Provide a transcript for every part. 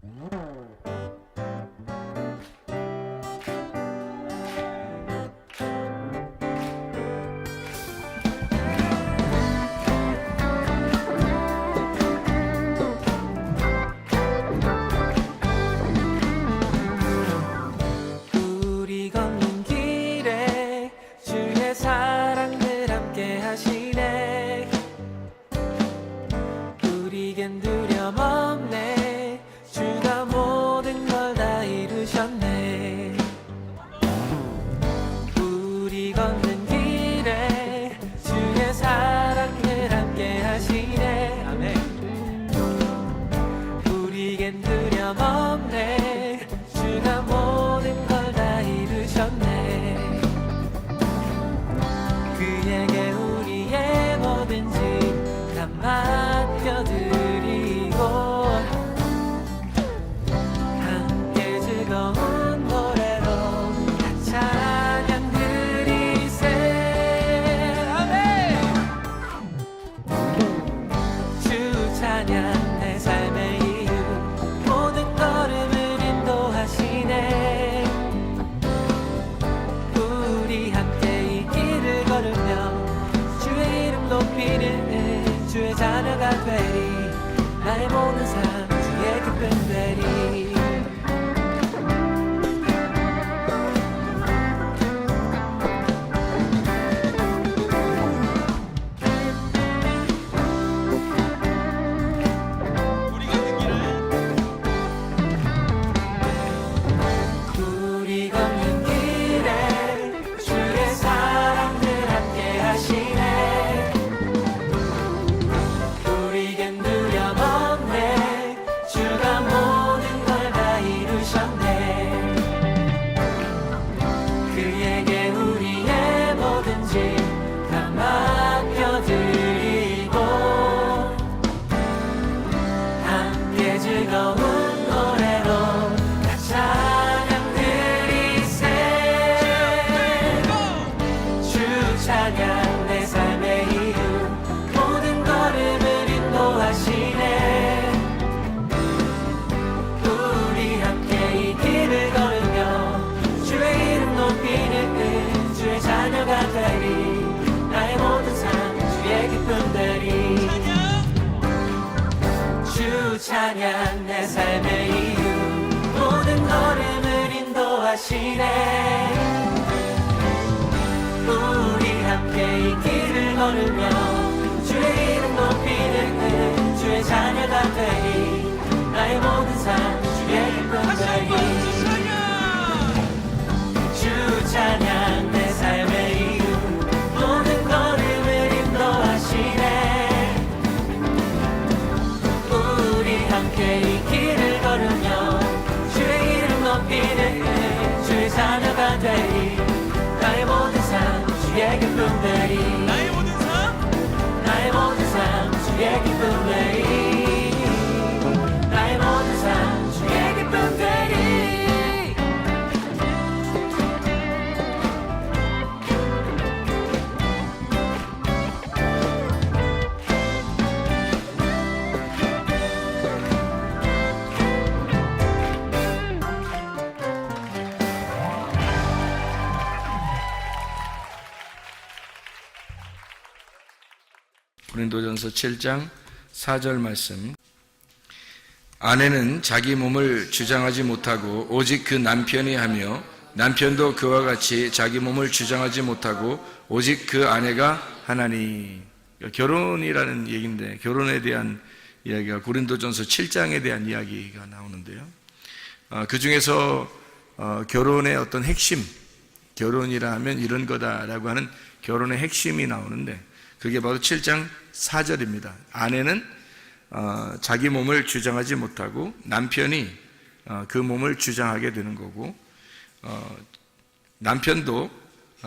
우리 걷는 길에 주의 사랑을 함께 하시네. 우리겐 두려움 없네. 주가 모든 걸 다 이루셨네. 우리 걷는 길에 주의 사랑을 함께 하시네. 아멘. 우리겐 두려움 없네. 주가 모든 걸 다 이루셨네. 그에게 우리의 뭐든지 다 맡겨드리고 함께 즐거운 노래로 다 찬양 드리세. 아멘. 주 찬양 내 삶의 이유 모든 걸음을 인도하시네. 우리 함께 이 길을 걸으며 주의 이름 높이는 주의 자녀가 되리. 나의 모든 삶 주의 기쁨 되리. 우리 걷는 길에 주의 사랑을 함께 하시네. 우리겐 두려움 없네. 주가 모든 걸 다 이루셨네. 그에게 우리의 뭐든지 다 맡겨드리고 함께 즐거운 노래로 다 찬양 드리세. 주 찬양 내 삶의 이유 모든 걸음을 인도하시네. 우리 함께 이 길을 걸으며 주의 이름 높이는 주의 자녀가 되리. 나의 모든 삶 주의 기쁨 되리. 주 찬양 내 삶의 이유 모든 걸음을 인도하시네. 우리 함께 이 길을 걸으며 주의 이름 높이는 주의 자녀가 되리. 나의 모든 삶 주의 기쁨 되리. 주 찬양 내 삶의 이유 모든 걸음을 인도하시네. 우리 함께 이 길을 걸으며 주의 이름 높이는 주의 자녀가 되리. 나의 모든 삶 주의 기쁨 되리. 나의 모든 삶 주의 기쁨 되리. 나의 모든 삶 주의 기쁨 되리. 고린도전서 7장 4절 말씀. 아내는 자기 몸을 주장하지 못하고 오직 그 남편이 하며 남편도 그와 같이 자기 몸을 주장하지 못하고 오직 그 아내가 하나니. 결혼이라는 얘기인데 결혼에 대한 이야기가 고린도전서 7장에 대한 이야기가 나오는데요. 그 중에서 결혼의 어떤 핵심, 결혼이라 하면 이런 거다라고 하는 결혼의 핵심이 나오는데 그게 바로 7장 4절입니다. 아내는 자기 몸을 주장하지 못하고 남편이 그 몸을 주장하게 되는 거고, 남편도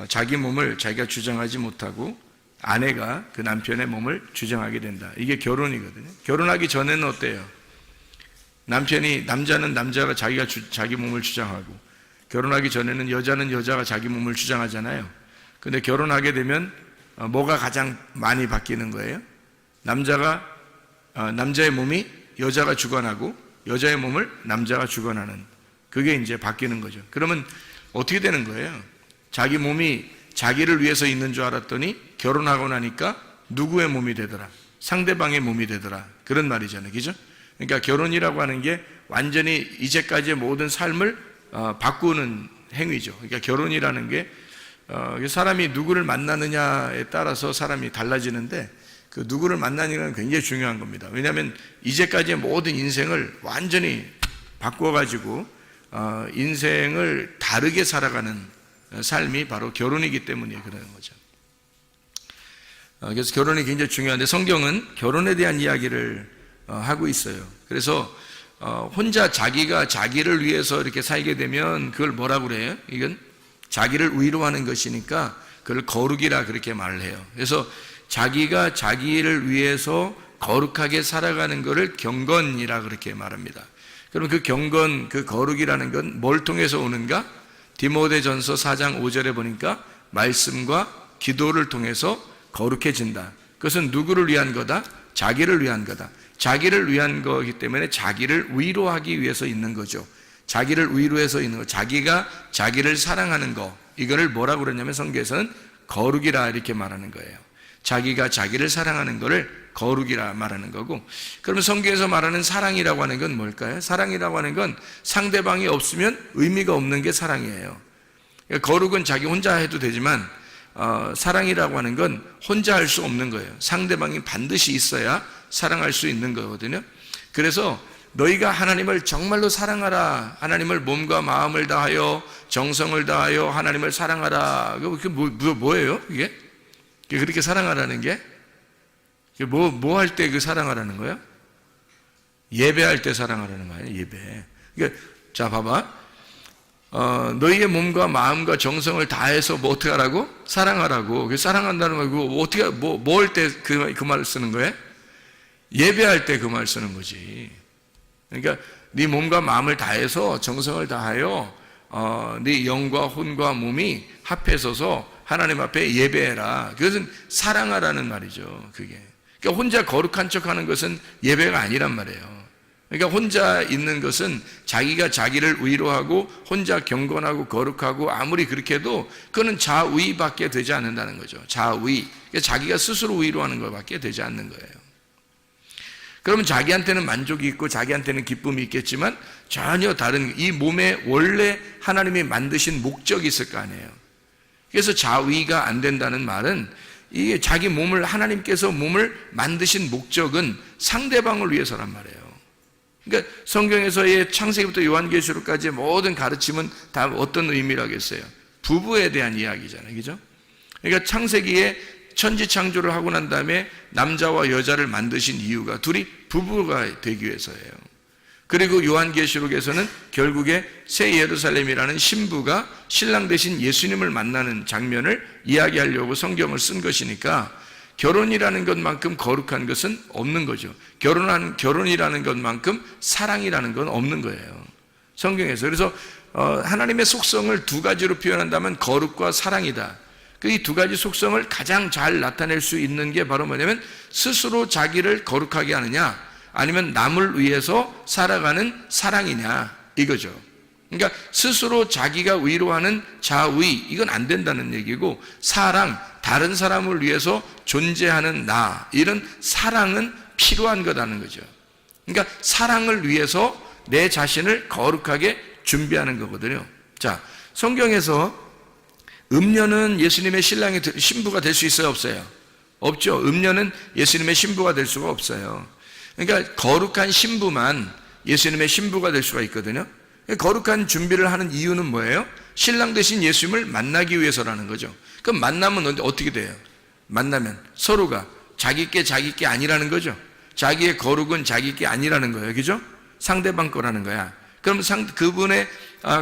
자기 몸을 자기가 주장하지 못하고 아내가 그 남편의 몸을 주장하게 된다. 이게 결혼이거든요. 결혼하기 전에는 어때요? 남자는 남자가 자기 몸을 주장하고, 결혼하기 전에는 여자가 자기 몸을 주장하잖아요. 근데 결혼하게 되면 뭐가 가장 많이 바뀌는 거예요? 남자의 몸이 여자가 주관하고 여자의 몸을 남자가 주관하는, 그게 이제 바뀌는 거죠. 그러면 어떻게 되는 거예요? 자기 몸이 자기를 위해서 있는 줄 알았더니 결혼하고 나니까 누구의 몸이 되더라? 상대방의 몸이 되더라. 그런 말이잖아요. 그죠? 그러니까 결혼이라고 하는 게 완전히 이제까지의 모든 삶을 바꾸는 행위죠. 그러니까 결혼이라는 게 사람이 누구를 만나느냐에 따라서 사람이 달라지는데, 그 누구를 만나느냐는 굉장히 중요한 겁니다. 왜냐하면 이제까지의 모든 인생을 완전히 바꿔가지고 인생을 다르게 살아가는 삶이 바로 결혼이기 때문에 그러는 거죠. 그래서 결혼이 굉장히 중요한데, 성경은 결혼에 대한 이야기를 하고 있어요. 그래서 혼자 자기가 자기를 위해서 이렇게 살게 되면 그걸 뭐라고 그래요? 이건 자기를 위로하는 것이니까 그걸 거룩이라 그렇게 말을 해요. 그래서 자기가 자기를 위해서 거룩하게 살아가는 것을 경건이라 그렇게 말합니다. 그럼 그 경건, 그 거룩이라는 건 뭘 통해서 오는가? 디모데전서 4장 5절에 보니까 말씀과 기도를 통해서 거룩해진다. 그것은 누구를 위한 거다? 자기를 위한 거다. 자기를 위한 거기 때문에 자기를 위로하기 위해서 있는 거죠. 자기를 위로해서 있는 거, 자기가 자기를 사랑하는 거, 이거를 뭐라고 그러냐면 성경에서는 거룩이라 이렇게 말하는 거예요. 자기가 자기를 사랑하는 거를 거룩이라 말하는 거고, 그러면 성경에서 말하는 사랑이라고 하는 건 뭘까요? 사랑이라고 하는 건 상대방이 없으면 의미가 없는 게 사랑이에요. 그러니까 거룩은 자기 혼자 해도 되지만 사랑이라고 하는 건 혼자 할 수 없는 거예요. 상대방이 반드시 있어야 사랑할 수 있는 거거든요. 그래서 너희가 하나님을 정말로 사랑하라, 하나님을 몸과 마음을 다하여 정성을 다하여 하나님을 사랑하라. 그게 뭐예요? 이게 그렇게 사랑하라는 게 뭐 할 때 그 사랑하라는 거예요? 예배할 때 사랑하라는 거예요. 예배. 그러니까 자 봐봐. 너희의 몸과 마음과 정성을 다해서 뭐 어떻게 하라고? 사랑하라고. 그 사랑한다는 거, 그거 어떻게, 뭐 할 때 그 말을 쓰는 거예요? 예배할 때 그 말 쓰는 거지. 그러니까 네 몸과 마음을 다해서 정성을 다하여 네 영과 혼과 몸이 합해서서 하나님 앞에 예배해라. 그것은 사랑하라는 말이죠. 그게. 그러니까 혼자 거룩한 척하는 것은 예배가 아니란 말이에요. 그러니까 혼자 있는 것은 자기가 자기를 위로하고 혼자 경건하고 거룩하고 아무리 그렇게 해도 그거는 자위밖에 되지 않는다는 거죠. 자위. 그러니까 자기가 스스로 위로하는 것밖에 되지 않는 거예요. 그러면 자기한테는 만족이 있고 자기한테는 기쁨이 있겠지만 전혀 다른, 이 몸에 원래 하나님이 만드신 목적이 있을 거 아니에요. 그래서 자위가 안 된다는 말은 이게 자기 몸을, 하나님께서 몸을 만드신 목적은 상대방을 위해서란 말이에요. 그러니까 성경에서의 창세기부터 요한계시록까지의 모든 가르침은 다 어떤 의미라겠어요? 부부에 대한 이야기잖아요. 그죠? 그러니까 창세기에 천지 창조를 하고 난 다음에 남자와 여자를 만드신 이유가 둘이 부부가 되기 위해서예요. 그리고 요한계시록에서는 결국에 새 예루살렘이라는 신부가 신랑 대신 예수님을 만나는 장면을 이야기하려고 성경을 쓴 것이니까 결혼이라는 것만큼 거룩한 것은 없는 거죠. 결혼이라는 것만큼 사랑이라는 건 없는 거예요. 성경에서. 그래서 하나님의 속성을 두 가지로 표현한다면 거룩과 사랑이다. 이 두 가지 속성을 가장 잘 나타낼 수 있는 게 바로 뭐냐면 스스로 자기를 거룩하게 하느냐, 아니면 남을 위해서 살아가는 사랑이냐, 이거죠. 그러니까 스스로 자기가 위로하는 자위, 이건 안 된다는 얘기고, 사랑, 다른 사람을 위해서 존재하는 나, 이런 사랑은 필요한 거라는 거죠. 그러니까 사랑을 위해서 내 자신을 거룩하게 준비하는 거거든요. 자, 성경에서 음녀는 예수님의 신부가 될 수 있어요, 없어요? 없죠. 음녀는 예수님의 신부가 될 수가 없어요. 그러니까 거룩한 신부만 예수님의 신부가 될 수가 있거든요. 거룩한 준비를 하는 이유는 뭐예요? 신랑 대신 예수님을 만나기 위해서라는 거죠. 그럼 만나면 어떻게 돼요? 만나면 서로가 자기 게 아니라는 거죠. 자기의 거룩은 자기 게 아니라는 거예요. 그죠? 상대방 거라는 거야. 그럼 그분의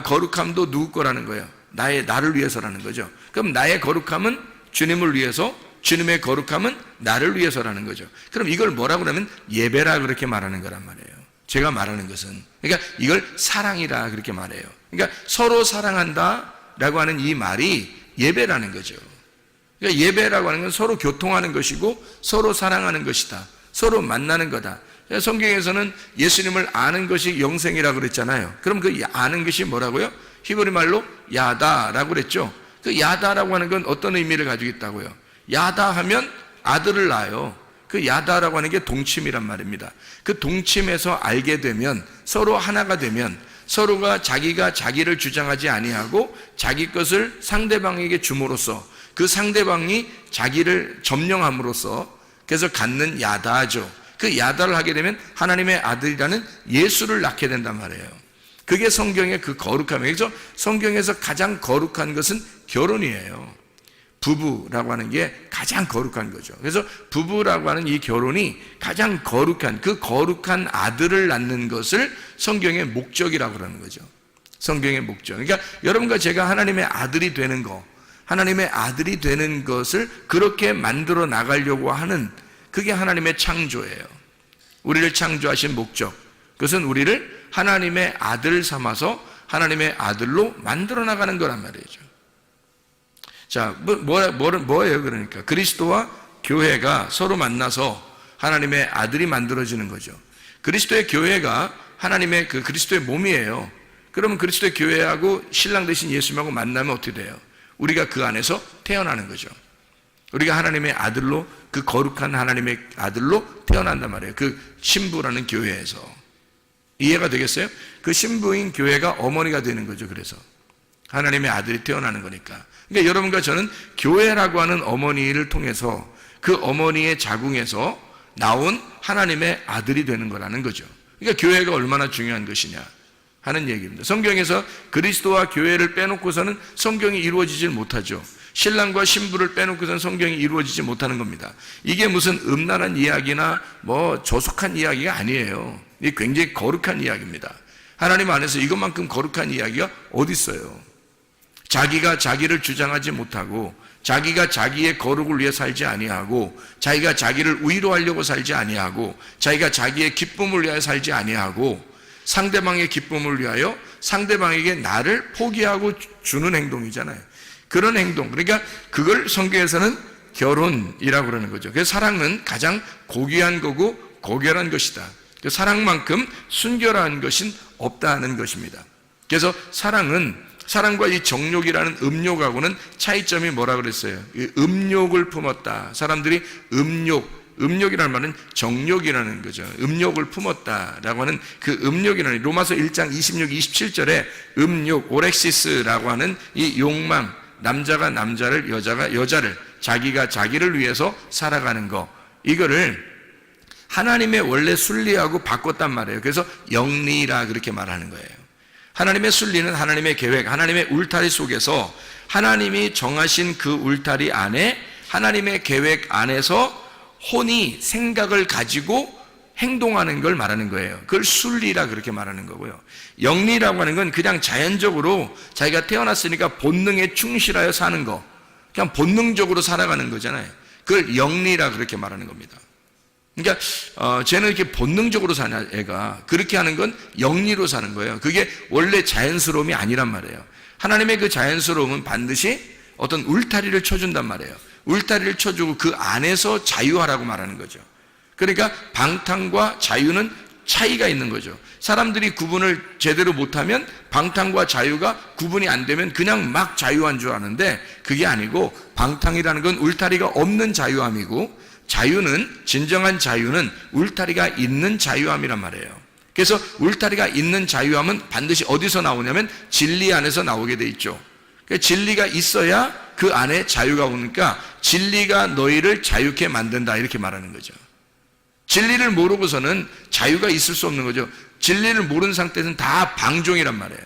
거룩함도 누구 거라는 거예요? 나를 위해서라는 거죠. 그럼 나의 거룩함은 주님을 위해서, 주님의 거룩함은 나를 위해서라는 거죠. 그럼 이걸 뭐라고 그러면 예배라 그렇게 말하는 거란 말이에요. 제가 말하는 것은. 그러니까 이걸 사랑이라 그렇게 말해요. 그러니까 서로 사랑한다 라고 하는 이 말이 예배라는 거죠. 그러니까 예배라고 하는 건 서로 교통하는 것이고 서로 사랑하는 것이다. 서로 만나는 거다. 성경에서는 예수님을 아는 것이 영생이라고 그랬잖아요. 그럼 그 아는 것이 뭐라고요? 히브리 말로 야다라고 그랬죠. 그 야다라고 하는 건 어떤 의미를 가지고 있다고요? 야다 하면 아들을 낳아요. 그 야다라고 하는 게 동침이란 말입니다. 그 동침에서 알게 되면, 서로 하나가 되면, 서로가 자기가 자기를 주장하지 아니하고 자기 것을 상대방에게 줌으로써 그 상대방이 자기를 점령함으로써 그래서 갖는 야다죠. 그 야다를 하게 되면 하나님의 아들이라는 예수를 낳게 된단 말이에요. 그게 성경의 그 거룩함이에요. 그래서 성경에서 가장 거룩한 것은 결혼이에요. 부부라고 하는 게 가장 거룩한 거죠. 그래서 부부라고 하는 이 결혼이 가장 거룩한, 그 거룩한 아들을 낳는 것을 성경의 목적이라고 그러는 거죠. 성경의 목적. 그러니까 여러분과 제가 하나님의 아들이 되는 거, 하나님의 아들이 되는 것을 그렇게 만들어 나가려고 하는, 그게 하나님의 창조예요. 우리를 창조하신 목적, 그것은 우리를 하나님의 아들 삼아서 하나님의 아들로 만들어 나가는 거란 말이죠. 자, 뭐예요? 그러니까 그리스도와 교회가 서로 만나서 하나님의 아들이 만들어지는 거죠. 그리스도의 교회가 하나님의 그 그리스도의 몸이에요. 그러면 그리스도의 교회하고 신랑 되신 예수님하고 만나면 어떻게 돼요? 우리가 그 안에서 태어나는 거죠. 우리가 하나님의 아들로, 그 거룩한 하나님의 아들로 태어난단 말이에요. 그 신부라는 교회에서. 이해가 되겠어요? 그 신부인 교회가 어머니가 되는 거죠. 그래서 하나님의 아들이 태어나는 거니까. 그러니까 여러분과 저는 교회라고 하는 어머니를 통해서 그 어머니의 자궁에서 나온 하나님의 아들이 되는 거라는 거죠. 그러니까 교회가 얼마나 중요한 것이냐 하는 얘기입니다. 성경에서 그리스도와 교회를 빼놓고서는 성경이 이루어지질 못하죠. 신랑과 신부를 빼놓고서는 성경이 이루어지지 못하는 겁니다. 이게 무슨 음란한 이야기나 뭐 조속한 이야기가 아니에요. 이게 굉장히 거룩한 이야기입니다. 하나님 안에서 이것만큼 거룩한 이야기가 어디 있어요? 자기가 자기를 주장하지 못하고, 자기가 자기의 거룩을 위해 살지 아니하고, 자기가 자기를 위로하려고 살지 아니하고, 자기가 자기의 기쁨을 위하여 살지 아니하고, 상대방의 기쁨을 위하여 상대방에게 나를 포기하고 주는 행동이잖아요. 그런 행동, 그러니까 그걸 성경에서는 결혼이라고 그러는 거죠. 그래서 사랑은 가장 고귀한 거고 고결한 것이다. 사랑만큼 순결한 것은 없다는 것입니다. 그래서 사랑과 이 정욕이라는 음욕하고는 차이점이 뭐라 그랬어요? 음욕을 품었다. 사람들이 음욕이라는 말은 정욕이라는 거죠. 음욕을 품었다라고 하는 그 음욕이라는, 로마서 1장 26, 27절에 음욕, 오렉시스라고 하는 이 욕망, 남자가 남자를, 여자가 여자를, 자기가 자기를 위해서 살아가는 거, 이거를 하나님의 원래 순리하고 바꿨단 말이에요. 그래서 영리라 그렇게 말하는 거예요. 하나님의 순리는 하나님의 계획, 하나님의 울타리 속에서 하나님이 정하신 그 울타리 안에, 하나님의 계획 안에서 혼이 생각을 가지고 행동하는 걸 말하는 거예요. 그걸 순리라 그렇게 말하는 거고요. 영리라고 하는 건 그냥 자연적으로 자기가 태어났으니까 본능에 충실하여 사는 거, 그냥 본능적으로 살아가는 거잖아요. 그걸 영리라 그렇게 말하는 겁니다. 그러니까 쟤는 이렇게 본능적으로 사냐, 애가 그렇게 하는 건 영리로 사는 거예요. 그게 원래 자연스러움이 아니란 말이에요. 하나님의 그 자연스러움은 반드시 어떤 울타리를 쳐준단 말이에요. 울타리를 쳐주고 그 안에서 자유하라고 말하는 거죠. 그러니까 방탕과 자유는 차이가 있는 거죠. 사람들이 구분을 제대로 못하면 방탕과 자유가 구분이 안 되면 그냥 막 자유한 줄 아는데, 그게 아니고 방탕이라는 건 울타리가 없는 자유함이고, 자유는, 진정한 자유는 울타리가 있는 자유함이란 말이에요. 그래서 울타리가 있는 자유함은 반드시 어디서 나오냐면 진리 안에서 나오게 돼 있죠. 그러니까 진리가 있어야 그 안에 자유가 오니까 진리가 너희를 자유케 만든다 이렇게 말하는 거죠. 진리를 모르고서는 자유가 있을 수 없는 거죠. 진리를 모르는 상태에서는 다 방종이란 말이에요.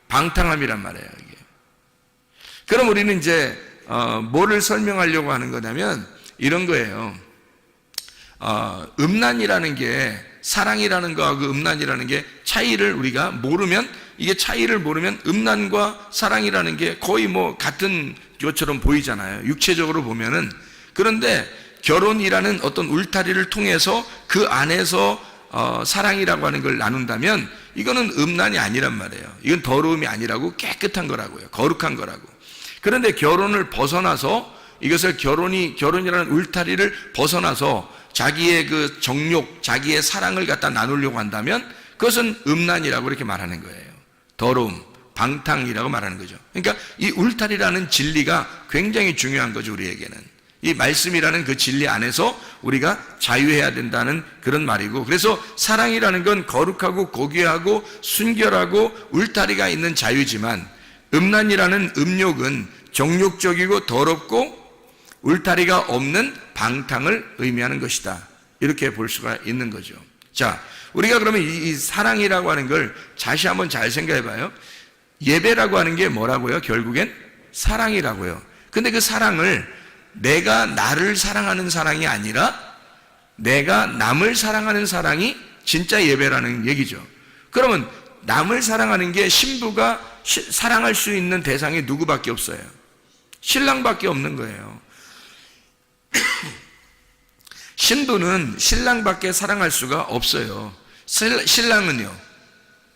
방탕함이란 말이에요. 이게. 그럼 우리는 이제 뭐를 설명하려고 하는 거냐면 이런 거예요. 음란이라는 게, 사랑이라는 거하고 음란이라는 게 차이를 우리가 모르면, 이게 차이를 모르면 음란과 사랑이라는 게 거의 뭐 같은 것처럼 보이잖아요. 육체적으로 보면은. 그런데 결혼이라는 어떤 울타리를 통해서 그 안에서 사랑이라고 하는 걸 나눈다면 이거는 음란이 아니란 말이에요. 이건 더러움이 아니라고, 깨끗한 거라고요. 거룩한 거라고. 그런데 결혼을 벗어나서, 이것을 결혼이라는 울타리를 벗어나서 자기의 그 정욕, 자기의 사랑을 갖다 나누려고 한다면 그것은 음란이라고 이렇게 말하는 거예요. 더러움, 방탕이라고 말하는 거죠. 그러니까 이 울타리라는 진리가 굉장히 중요한 거죠, 우리에게는. 이 말씀이라는 그 진리 안에서 우리가 자유해야 된다는 그런 말이고, 그래서 사랑이라는 건 거룩하고 고귀하고 순결하고 울타리가 있는 자유지만, 음란이라는 음욕은 정욕적이고 더럽고 울타리가 없는 방탕을 의미하는 것이다. 이렇게 볼 수가 있는 거죠. 자, 우리가 그러면 이 사랑이라고 하는 걸 다시 한번 잘 생각해 봐요. 예배라고 하는 게 뭐라고요? 결국엔 사랑이라고요. 근데 그 사랑을 내가 나를 사랑하는 사랑이 아니라 내가 남을 사랑하는 사랑이 진짜 예배라는 얘기죠. 그러면 남을 사랑하는 게 신부가 사랑할 수 있는 대상이 누구밖에 없어요? 신랑밖에 없는 거예요. 신부는 신랑밖에 사랑할 수가 없어요. 신랑은요,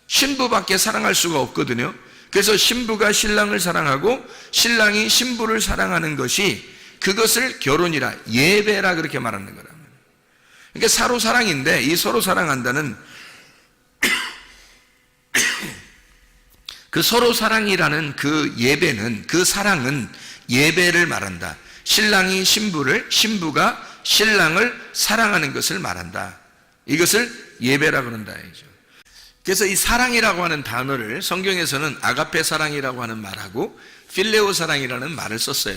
신부밖에 사랑할 수가 없거든요. 그래서 신부가 신랑을 사랑하고 신랑이 신부를 사랑하는 것이, 그것을 결혼이라, 예배라 그렇게 말하는 거랍니다. 그러니까 서로 사랑인데, 이 서로 사랑한다는 그 서로 사랑이라는 그 예배는, 그 사랑은 예배를 말한다. 신랑이 신부를, 신부가 신랑을 사랑하는 것을 말한다. 이것을 예배라 그런다 이죠. 그래서 이 사랑이라고 하는 단어를 성경에서는 아가페 사랑이라고 하는 말하고 필레오 사랑이라는 말을 썼어요.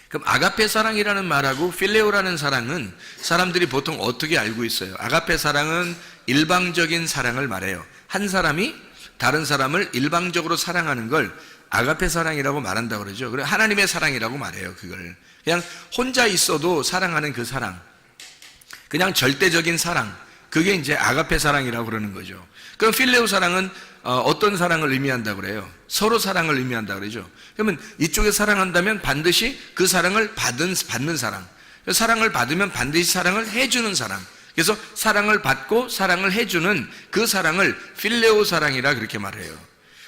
그럼 아가페 사랑이라는 말하고 필레오라는 사랑은 사람들이 보통 어떻게 알고 있어요? 아가페 사랑은 일방적인 사랑을 말해요. 한 사람이 다른 사람을 일방적으로 사랑하는 걸 아가페 사랑이라고 말한다고 그러죠. 그래, 하나님의 사랑이라고 말해요. 그걸 그냥 혼자 있어도 사랑하는 그 사랑, 그냥 절대적인 사랑, 그게 이제 아가페 사랑이라고 그러는 거죠. 그럼 필레오 사랑은 어떤 사랑을 의미한다고 그래요? 서로 사랑을 의미한다고 그러죠. 그러면 이쪽에 사랑한다면 반드시 그 사랑을 받는 사랑, 사랑을 받으면 반드시 사랑을 해주는 사랑, 그래서 사랑을 받고 사랑을 해주는 그 사랑을 필레오 사랑이라 그렇게 말해요.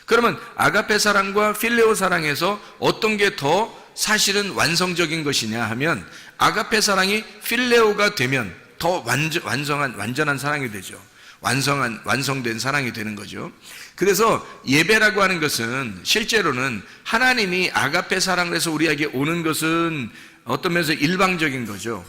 그러면 아가페 사랑과 필레오 사랑에서 어떤 게 더 사실은 완성적인 것이냐 하면, 아가페 사랑이 필레오가 되면 더 완전한 사랑이 되죠. 완성된 사랑이 되는 거죠. 그래서 예배라고 하는 것은 실제로는 하나님이 아가페 사랑을 해서 우리에게 오는 것은 어떤 면에서 일방적인 거죠.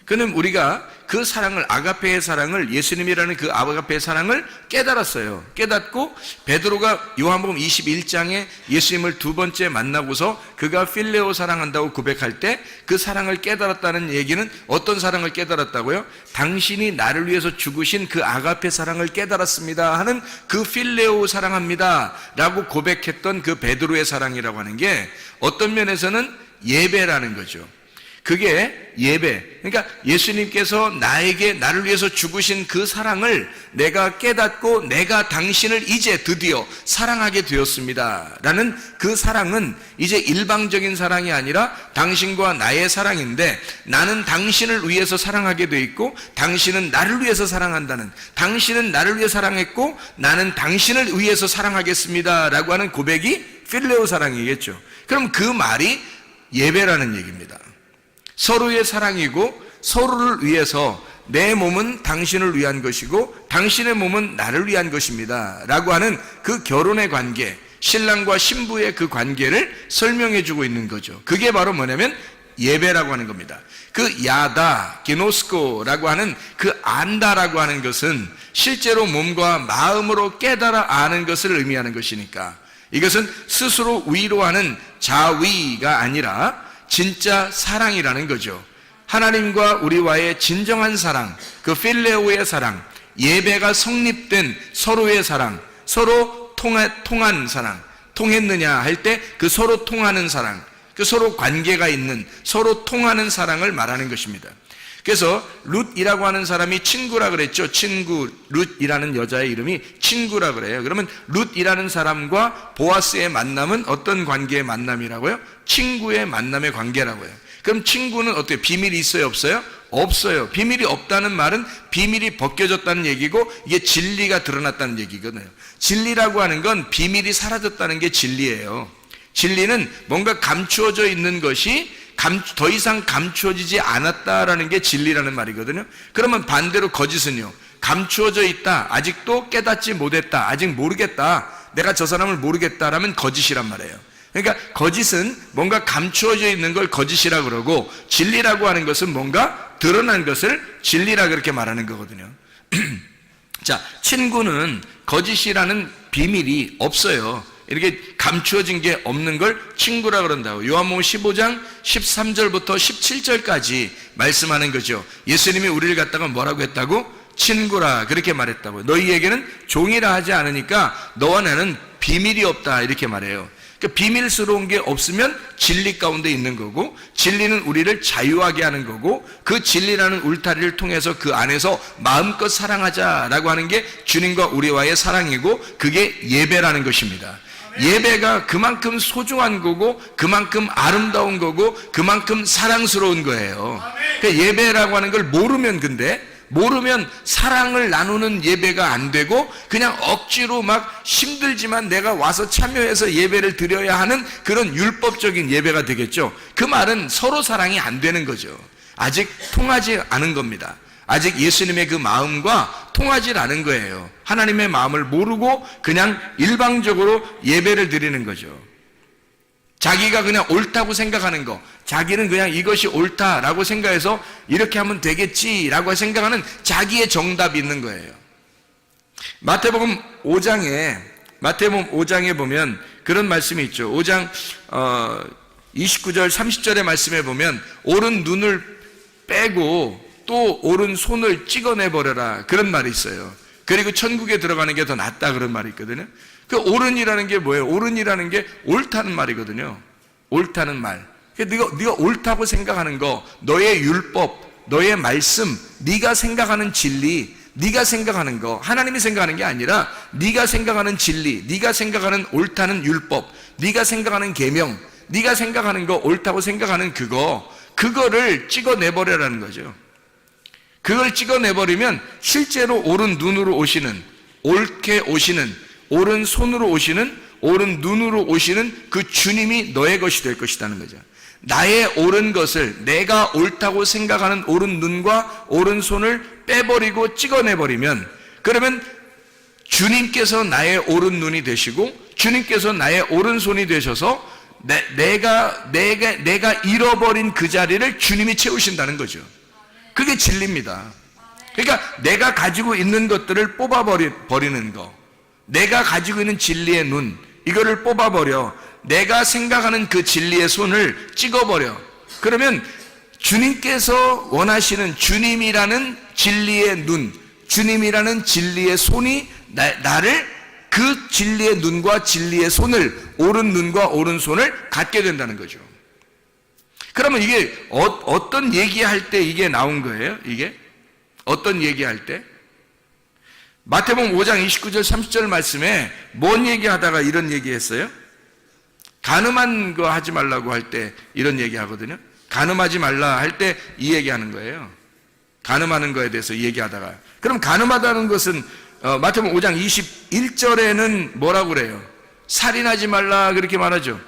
그는 우리가 그 사랑을, 아가페의 사랑을, 예수님이라는 그 아가페의 사랑을 깨달았어요. 깨닫고 베드로가 요한복음 21장에 예수님을 두 번째 만나고서 그가 필레오 사랑한다고 고백할 때 그 사랑을 깨달았다는 얘기는 어떤 사랑을 깨달았다고요? 당신이 나를 위해서 죽으신 그 아가페 사랑을 깨달았습니다 하는 그 필레오 사랑합니다 라고 고백했던 그 베드로의 사랑이라고 하는 게 어떤 면에서는 예배라는 거죠. 그게 예배. 그러니까 예수님께서 나를 위해서 죽으신 그 사랑을 내가 깨닫고 내가 당신을 이제 드디어 사랑하게 되었습니다 라는 그 사랑은 이제 일방적인 사랑이 아니라 당신과 나의 사랑인데, 나는 당신을 위해서 사랑하게 돼 있고 당신은 나를 위해서 사랑한다는, 당신은 나를 위해 사랑했고 나는 당신을 위해서 사랑하겠습니다 라고 하는 고백이 필레오 사랑이겠죠. 그럼 그 말이 예배라는 얘기입니다. 서로의 사랑이고, 서로를 위해서 내 몸은 당신을 위한 것이고 당신의 몸은 나를 위한 것입니다 라고 하는 그 결혼의 관계, 신랑과 신부의 그 관계를 설명해 주고 있는 거죠. 그게 바로 뭐냐면 예배라고 하는 겁니다. 그 야다, 기노스코라고 하는 그 안다라고 하는 것은 실제로 몸과 마음으로 깨달아 아는 것을 의미하는 것이니까, 이것은 스스로 위로하는 자위가 아니라 진짜 사랑이라는 거죠. 하나님과 우리와의 진정한 사랑, 그 필레오의 사랑, 예배가 성립된 서로의 사랑, 서로 통한 사랑, 통했느냐 할 때 그 서로 통하는 사랑, 그 서로 관계가 있는, 서로 통하는 사랑을 말하는 것입니다. 그래서 룻이라고 하는 사람이 친구라 그랬죠. 친구, 룻이라는 여자의 이름이 친구라 그래요. 그러면 룻이라는 사람과 보아스의 만남은 어떤 관계의 만남이라고요? 친구의 만남의 관계라고요. 그럼 친구는 어때요? 비밀이 있어요, 없어요? 없어요. 비밀이 없다는 말은 비밀이 벗겨졌다는 얘기고, 이게 진리가 드러났다는 얘기거든요. 진리라고 하는 건 비밀이 사라졌다는 게 진리예요. 진리는 뭔가 감추어져 있는 것이 더 이상 감추어지지 않았다라는 게 진리라는 말이거든요. 그러면 반대로 거짓은요, 감추어져 있다, 아직도 깨닫지 못했다, 아직 모르겠다, 내가 저 사람을 모르겠다라면 거짓이란 말이에요. 그러니까 거짓은 뭔가 감추어져 있는 걸 거짓이라 그러고, 진리라고 하는 것은 뭔가 드러난 것을 진리라 그렇게 말하는 거거든요. 자, 친구는 거짓이라는 비밀이 없어요. 이렇게 감추어진 게 없는 걸 친구라 그런다고. 요한복음 15장 13절부터 17절까지 말씀하는 거죠. 예수님이 우리를 갖다가 뭐라고 했다고? 친구라 그렇게 말했다고. 너희에게는 종이라 하지 않으니까 너와 나는 비밀이 없다 이렇게 말해요. 그러니까 비밀스러운 게 없으면 진리 가운데 있는 거고, 진리는 우리를 자유하게 하는 거고, 그 진리라는 울타리를 통해서 그 안에서 마음껏 사랑하자라고 하는 게 주님과 우리와의 사랑이고, 그게 예배라는 것입니다. 예배가 그만큼 소중한 거고, 그만큼 아름다운 거고, 그만큼 사랑스러운 거예요. 그러니까 예배라고 하는 걸 모르면 사랑을 나누는 예배가 안 되고, 그냥 억지로 막 힘들지만 내가 와서 참여해서 예배를 드려야 하는 그런 율법적인 예배가 되겠죠. 그 말은 서로 사랑이 안 되는 거죠. 아직 통하지 않은 겁니다. 아직 예수님의 그 마음과 통하지 않은 거예요. 하나님의 마음을 모르고 그냥 일방적으로 예배를 드리는 거죠. 자기가 그냥 옳다고 생각하는 거, 자기는 그냥 이것이 옳다라고 생각해서 이렇게 하면 되겠지라고 생각하는 자기의 정답이 있는 거예요. 마태복음 5장에 보면 그런 말씀이 있죠. 5장 29절 30절의 말씀에 보면 오른 눈을 빼고 또 오른 손을 찍어내버려라 그런 말이 있어요. 그리고 천국에 들어가는 게 더 낫다 그런 말이 있거든요. 그 옳은이라는 게 뭐예요? 옳은이라는 게 옳다는 말이거든요. 옳다는 말. 네가 옳다고 생각하는 거, 너의 율법, 너의 말씀, 네가 생각하는 진리, 네가 생각하는 거, 하나님이 생각하는 게 아니라 네가 생각하는 진리, 네가 생각하는 옳다는 율법, 네가 생각하는 계명, 네가 생각하는 거 옳다고 생각하는 그거를 찍어내버려라는 거죠. 그걸 찍어내버리면 실제로 옳은 눈으로 오시는, 옳게 오시는, 옳은 손으로 오시는, 옳은 눈으로 오시는 그 주님이 너의 것이 될 것이라는 거죠. 나의 옳은 것을, 내가 옳다고 생각하는 옳은 눈과 옳은 손을 빼버리고 찍어내버리면, 그러면 주님께서 나의 옳은 눈이 되시고 주님께서 나의 옳은 손이 되셔서 내가 잃어버린 그 자리를 주님이 채우신다는 거죠. 그게 진리입니다. 그러니까 내가 가지고 있는 것들을 뽑아버리는 거, 내가 가지고 있는 진리의 눈, 이거를 뽑아버려. 내가 생각하는 그 진리의 손을 찍어버려. 그러면 주님께서 원하시는 주님이라는 진리의 눈, 주님이라는 진리의 손이 나를 그 진리의 눈과 진리의 손을, 옳은 눈과 옳은 손을 갖게 된다는 거죠. 그러면 이게 어떤 얘기할 때 이게 나온 거예요? 이게 어떤 얘기할 때? 마태복음 5장 29절 30절 말씀에 뭔 얘기하다가 이런 얘기했어요? 간음한 거 하지 말라고 할 때 이런 얘기하거든요. 간음하지 말라 할 때 이 얘기하는 거예요. 간음하는 거에 대해서 얘기하다가, 그럼 간음하다는 것은 마태복음 5장 21절에는 뭐라고 그래요? 살인하지 말라 그렇게 말하죠.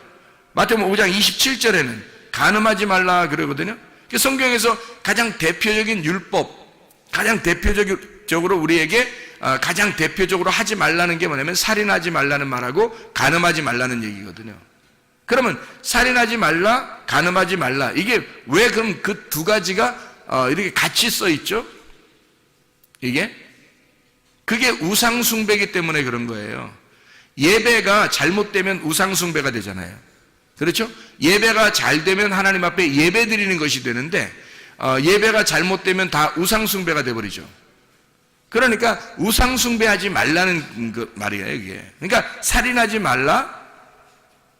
마태복음 5장 27절에는 간음하지 말라 그러거든요. 성경에서 가장 대표적인 율법, 가장 대표적으로 우리에게 가장 대표적으로 하지 말라는 게 뭐냐면 살인하지 말라는 말하고 간음하지 말라는 얘기거든요. 그러면 살인하지 말라, 간음하지 말라, 이게 왜 그럼 그 두 가지가 이렇게 같이 써 있죠? 그게 우상숭배이기 때문에 그런 거예요. 예배가 잘못되면 우상숭배가 되잖아요. 그렇죠? 예배가 잘 되면 하나님 앞에 예배 드리는 것이 되는데, 예배가 잘못되면 다 우상숭배가 되어버리죠. 그러니까 우상숭배하지 말라는 그 말이에요, 이게. 그러니까 살인하지 말라,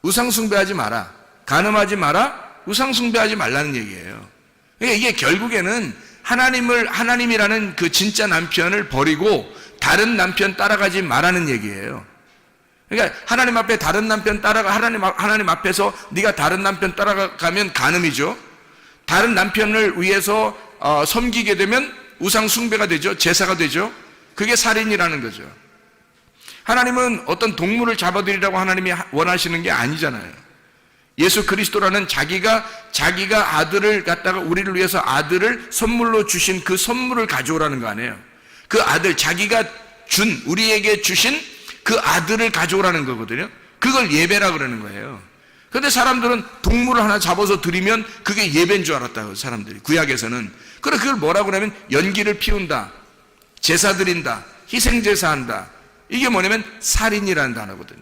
우상숭배하지 마라, 간음하지 마라, 우상숭배하지 말라는 얘기예요. 그러니까 이게 결국에는 하나님이라는 그 진짜 남편을 버리고 다른 남편 따라가지 말라는 얘기예요. 그러니까 하나님 앞에 다른 남편 하나님 앞에서 네가 다른 남편 따라가면 간음이죠. 다른 남편을 위해서 섬기게 되면 우상 숭배가 되죠. 제사가 되죠. 그게 살인이라는 거죠. 하나님은 어떤 동물을 잡아들이라고 하나님이 원하시는 게 아니잖아요. 예수 그리스도라는 자기가 아들을 갖다가 우리를 위해서 아들을 선물로 주신 그 선물을 가져오라는 거 아니에요. 그 아들, 자기가 우리에게 주신 그 아들을 가져오라는 거거든요. 그걸 예배라 그러는 거예요. 그런데 사람들은 동물을 하나 잡아서 드리면 그게 예배인 줄 알았다고, 사람들이. 구약에서는. 그래, 그걸 뭐라고 하냐면 연기를 피운다, 제사 드린다, 희생제사한다. 이게 뭐냐면 살인이라는 단어거든요.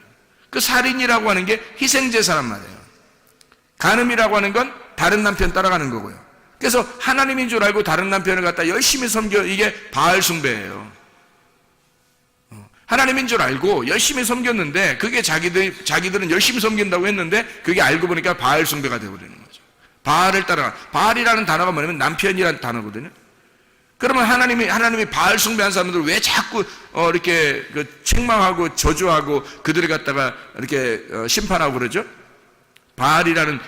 그 살인이라고 하는 게 희생제사란 말이에요. 간음이라고 하는 건 다른 남편 따라가는 거고요. 그래서 하나님인 줄 알고 다른 남편을 갖다 열심히 섬겨, 이게 바알 숭배예요. 하나님인 줄 알고 열심히 섬겼는데 그게 자기들은 열심히 섬긴다고 했는데 그게 알고 보니까 바알 숭배가 되어버리는 거죠. 바알을 따라가. 바알이라는 단어가 뭐냐면 남편이라는 단어거든요. 그러면 하나님이 바알 숭배한 사람들 왜 자꾸 이렇게 책망하고 저주하고 그들을 갖다가 이렇게 심판하고 그러죠? 바알이라는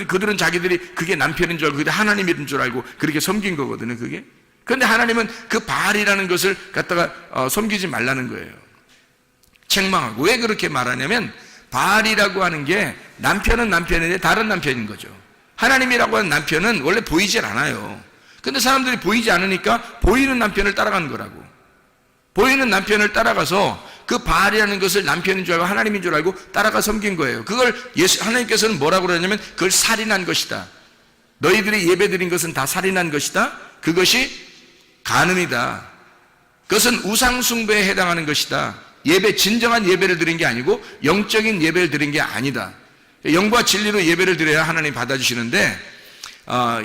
그들은 자기들이 그게 남편인 줄 알고 그게 하나님인 줄 알고 그렇게 섬긴 거거든요. 그게. 그런데 하나님은 그 바알이라는 것을 갖다가 섬기지 말라는 거예요. 책망하고. 왜 그렇게 말하냐면 바알이라고 하는 게 남편은 남편인데 다른 남편인 거죠. 하나님이라고 하는 남편은 원래 보이질 않아요. 근데 사람들이 보이지 않으니까 보이는 남편을 따라가는 거라고. 보이는 남편을 따라가서 그 바알이라는 것을 남편인 줄 알고 하나님인 줄 알고 따라가 섬긴 거예요. 그걸 하나님께서는 뭐라고 그러냐면 그걸 살인한 것이다. 너희들이 예배드린 것은 다 살인한 것이다. 그것이 간음이다. 그것은 우상숭배에 해당하는 것이다. 진정한 예배를 드린 게 아니고 영적인 예배를 드린 게 아니다. 영과 진리로 예배를 드려야 하나님 받아주시는데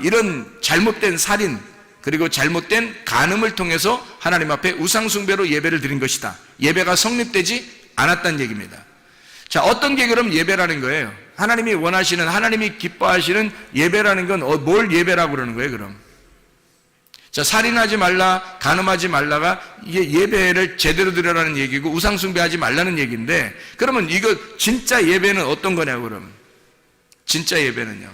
이런 잘못된 살인 그리고 잘못된 간음을 통해서 하나님 앞에 우상숭배로 예배를 드린 것이다. 예배가 성립되지 않았다는 얘기입니다. 자, 어떤 게 그럼 예배라는 거예요? 하나님이 원하시는, 하나님이 기뻐하시는 예배라는 건 뭘 예배라고 그러는 거예요, 그럼? 자, 살인하지 말라, 간음하지 말라가 이게 예배를 제대로 드려라는 얘기고 우상숭배하지 말라는 얘기인데, 그러면 이거 진짜 예배는 어떤 거냐고, 그럼? 진짜 예배는요?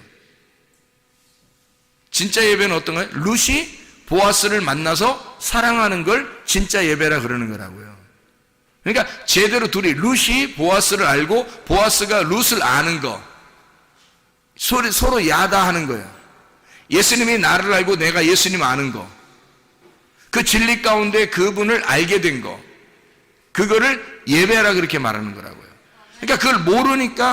진짜 예배는 어떤 거예요? 룻이 보아스를 만나서 사랑하는 걸 진짜 예배라 그러는 거라고요. 그러니까 제대로 룻이 보아스를 알고 보아스가 룻을 아는 거, 서로 야다하는 거예요. 예수님이 나를 알고 내가 예수님 아는 거, 그 진리 가운데 그분을 알게 된 거, 그거를 예배라 그렇게 말하는 거라고요. 그러니까 그걸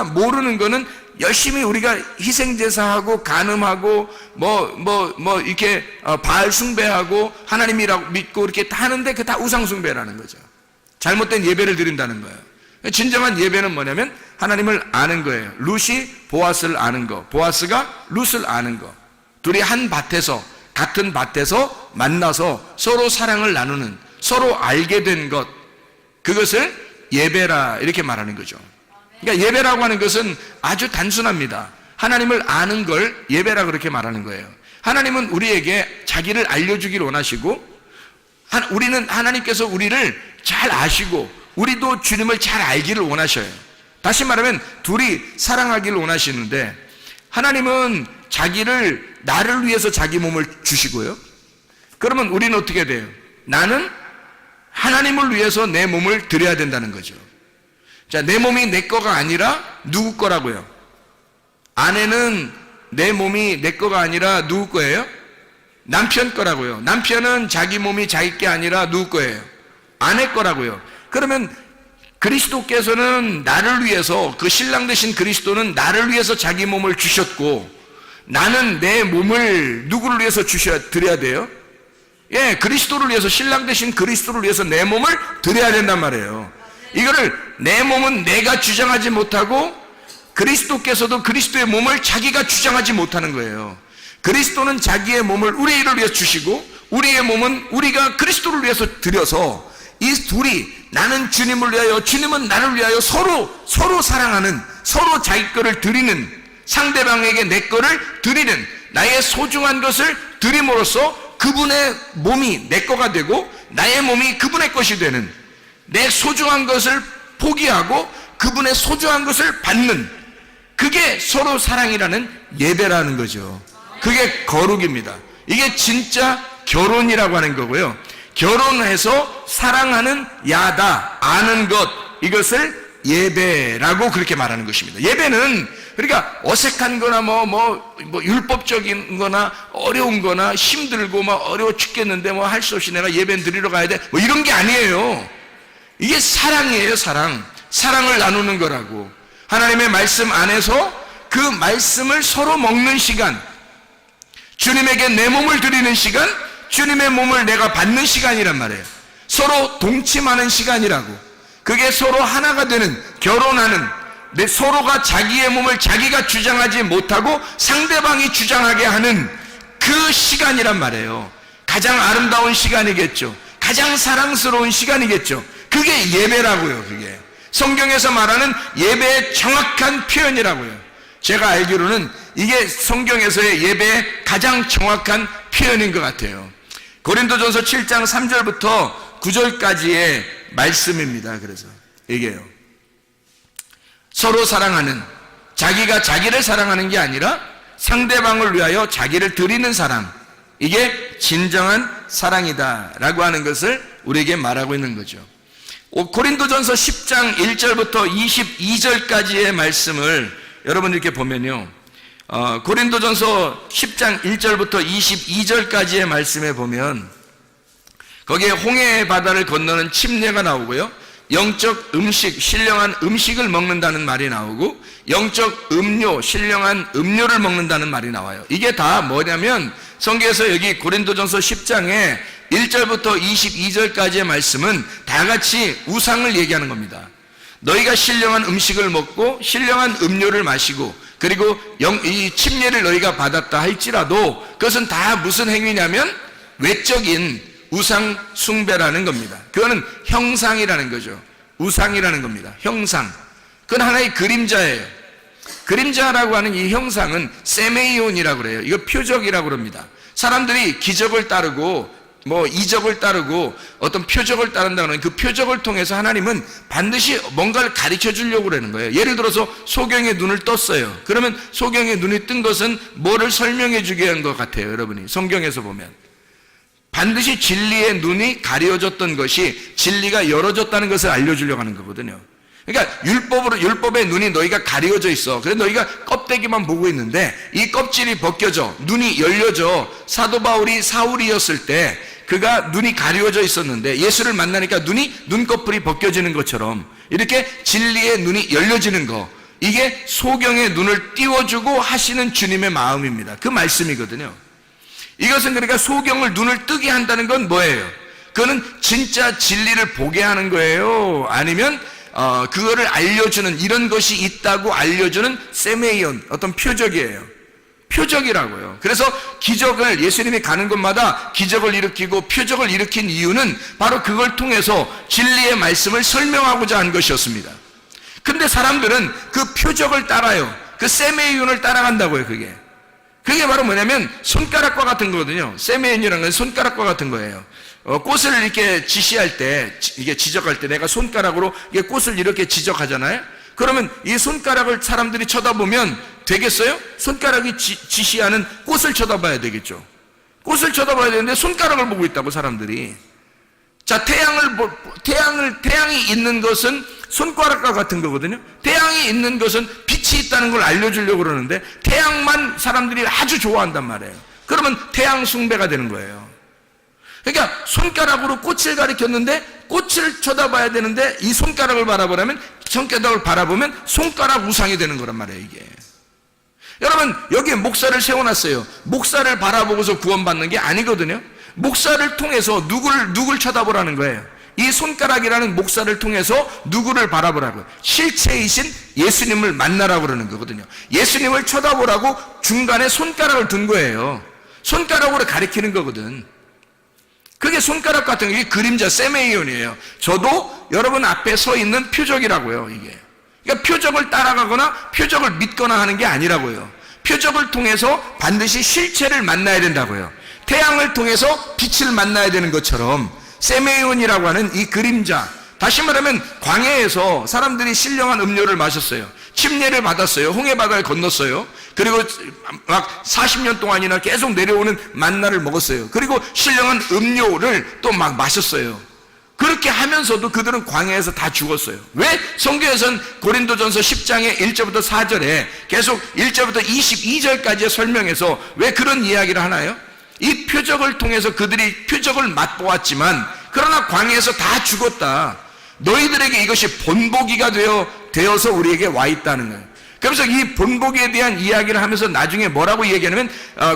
모르는 거는 열심히 우리가 희생제사하고 간음하고 이렇게 바알 숭배하고 하나님이라고 믿고 이렇게 다 하는데 그 다 우상숭배라는 거죠. 잘못된 예배를 드린다는 거예요. 진정한 예배는 뭐냐면 하나님을 아는 거예요. 룻이 보아스를 아는 거, 보아스가 룻을 아는 거. 둘이 한 밭에서, 같은 밭에서 만나서 서로 사랑을 나누는, 서로 알게 된 것, 그것을 예배라 이렇게 말하는 거죠. 그러니까 예배라고 하는 것은 아주 단순합니다. 하나님을 아는 걸 예배라 그렇게 말하는 거예요. 하나님은 우리에게 자기를 알려주기를 원하시고, 하나님께서 우리를 잘 아시고 우리도 주님을 잘 알기를 원하셔요. 다시 말하면 둘이 사랑하기를 원하시는데, 하나님은 나를 위해서 자기 몸을 주시고요. 그러면 우리는 어떻게 돼요? 나는 하나님을 위해서 내 몸을 드려야 된다는 거죠. 자, 내 몸이 내 거가 아니라 누구 거라고요? 아내는 내 몸이 내 거가 아니라 누구 거예요? 남편 거라고요. 남편은 자기 몸이 자기 게 아니라 누구 거예요? 아내 거라고요. 그러면 그리스도께서는 나를 위해서, 그 신랑 되신 그리스도는 나를 위해서 자기 몸을 주셨고, 나는 내 몸을 누구를 위해서 드려야 돼요? 예, 그리스도를 위해서, 신랑 되신 그리스도를 위해서 내 몸을 드려야 된단 말이에요. 이거를 내 몸은 내가 주장하지 못하고 그리스도께서도 그리스도의 몸을 자기가 주장하지 못하는 거예요. 그리스도는 자기의 몸을 우리를 위해서 주시고 우리의 몸은 우리가 그리스도를 위해서 드려서 이 둘이, 나는 주님을 위하여 주님은 나를 위하여 서로 사랑하는, 서로 자기 거를 드리는, 상대방에게 내 거를 드리는, 나의 소중한 것을 드림으로써 그분의 몸이 내 거가 되고 나의 몸이 그분의 것이 되는, 내 소중한 것을 포기하고 그분의 소중한 것을 받는, 그게 서로 사랑이라는 예배라는 거죠. 그게 거룩입니다. 이게 진짜 결혼이라고 하는 거고요. 결혼해서 사랑하는 야다, 아는 것, 이것을 예배라고 그렇게 말하는 것입니다. 예배는 그러니까 어색한 거나 뭐 율법적인 거나 어려운 거나 힘들고 어려워 죽겠는데 할 수 없이 내가 예배 드리러 가야 돼. 이런 게 아니에요. 이게 사랑이에요, 사랑. 사랑을 나누는 거라고. 하나님의 말씀 안에서 그 말씀을 서로 먹는 시간, 주님에게 내 몸을 드리는 시간, 주님의 몸을 내가 받는 시간이란 말이에요. 서로 동침하는 시간이라고. 그게 서로 하나가 되는, 결혼하는, 서로가 자기의 몸을 자기가 주장하지 못하고 상대방이 주장하게 하는 그 시간이란 말이에요. 가장 아름다운 시간이겠죠. 가장 사랑스러운 시간이겠죠. 그게 예배라고요. 그게 성경에서 말하는 예배의 정확한 표현이라고요. 제가 알기로는 이게 성경에서의 예배의 가장 정확한 표현인 것 같아요. 고린도전서 7장 3절부터 9절까지의 말씀입니다. 그래서 얘기해요. 서로 사랑하는, 자기가 자기를 사랑하는 게 아니라 상대방을 위하여 자기를 드리는 사랑, 이게 진정한 사랑이다 라고 하는 것을 우리에게 말하고 있는 거죠. 고린도전서 10장 1절부터 22절까지의 말씀을 여러분 이렇게 보면요, 고린도전서 10장 1절부터 22절까지의 말씀에 보면 거기에 홍해 바다를 건너는 침례가 나오고요, 영적 음식, 신령한 음식을 먹는다는 말이 나오고, 영적 음료, 신령한 음료를 먹는다는 말이 나와요. 이게 다 뭐냐면 성경에서 여기 고린도전서 10장에 1절부터 22절까지의 말씀은 다 같이 우상을 얘기하는 겁니다. 너희가 신령한 음식을 먹고 신령한 음료를 마시고 그리고 이 침례를 너희가 받았다 할지라도 그것은 다 무슨 행위냐면 외적인 우상 숭배라는 겁니다. 그거는 형상이라는 거죠. 우상이라는 겁니다. 형상. 그건 하나의 그림자예요. 그림자라고 하는 이 형상은 세메이온이라고 그래요. 이거 표적이라고 그럽니다. 사람들이 기적을 따르고 이적을 따르고 어떤 표적을 따른다는 그 표적을 통해서 하나님은 반드시 뭔가를 가르쳐 주려고 그러는 거예요. 예를 들어서 소경의 눈을 떴어요. 그러면 소경의 눈이 뜬 것은 뭐를 설명해 주게 한 것 같아요. 여러분이 성경에서 보면 반드시 진리의 눈이 가려졌던 것이 진리가 열어졌다는 것을 알려주려고 하는 거거든요. 그러니까 율법의 눈이 너희가 가려져 있어. 그래서 너희가 껍데기만 보고 있는데 이 껍질이 벗겨져 눈이 열려져. 사도 바울이 사울이었을 때 그가 눈이 가려져 있었는데 예수를 만나니까 눈꺼풀이 벗겨지는 것처럼 이렇게 진리의 눈이 열려지는 거, 이게 소경의 눈을 띄워주고 하시는 주님의 마음입니다. 그 말씀이거든요. 이것은 그러니까 소경을 눈을 뜨게 한다는 건 뭐예요? 그거는 진짜 진리를 보게 하는 거예요? 아니면 그거를 알려주는, 이런 것이 있다고 알려주는 세메이온, 어떤 표적이에요. 표적이라고요. 그래서 기적을, 예수님이 가는 곳마다 기적을 일으키고 표적을 일으킨 이유는 바로 그걸 통해서 진리의 말씀을 설명하고자 한 것이었습니다. 근데 사람들은 그 표적을 따라요. 그 세메이온을 따라간다고요. 그게 바로 뭐냐면 손가락과 같은 거거든요. 세메이온이라는 건 손가락과 같은 거예요. 꽃을 이렇게 지시할 때, 이게 지적할 때 내가 손가락으로 이게 꽃을 이렇게 지적하잖아요. 그러면 이 손가락을 사람들이 쳐다보면 되겠어요? 손가락이 지시하는 꽃을 쳐다봐야 되겠죠. 꽃을 쳐다봐야 되는데 손가락을 보고 있다고 사람들이. 자, 태양이 있는 것은 손가락과 같은 거거든요. 태양이 있는 것은 빛이 있다는 걸 알려주려고 그러는데 태양만 사람들이 아주 좋아한단 말이에요. 그러면 태양 숭배가 되는 거예요. 그러니까 손가락으로 꽃을 가리켰는데 꽃을 쳐다봐야 되는데 이 손가락을 바라보면 손가락 우상이 되는 거란 말이에요. 이게 여러분, 여기에 목사를 세워놨어요. 목사를 바라보고서 구원받는 게 아니거든요. 목사를 통해서 누굴 쳐다보라는 거예요. 이 손가락이라는 목사를 통해서 누구를 바라보라고요? 실체이신 예수님을 만나라고 그러는 거거든요. 예수님을 쳐다보라고 중간에 손가락을 둔 거예요. 손가락으로 가리키는 거거든. 그게 손가락 같은 게 그림자 세메이온이에요. 저도 여러분 앞에 서 있는 표적이라고요. 이게 그러니까 표적을 따라가거나 표적을 믿거나 하는 게 아니라고요. 표적을 통해서 반드시 실체를 만나야 된다고요. 태양을 통해서 빛을 만나야 되는 것처럼 세메이온이라고 하는 이 그림자, 다시 말하면 광야에서 사람들이 신령한 음료를 마셨어요. 침례를 받았어요. 홍해 바다를 건넜어요. 그리고 막 40년 동안이나 계속 내려오는 만나를 먹었어요. 그리고 신령한 음료를 또 막 마셨어요. 그렇게 하면서도 그들은 광야에서 다 죽었어요. 왜? 성경에서는 고린도전서 10장의 1절부터 4절에 계속 1절부터 22절까지의 설명에서 왜 그런 이야기를 하나요? 이 표적을 통해서 그들이 표적을 맛보았지만 그러나 광야에서 다 죽었다. 너희들에게 이것이 본보기가 되어서 우리에게 와 있다는 거예요. 그래서 이 본보기에 대한 이야기를 하면서 나중에 뭐라고 얘기하냐면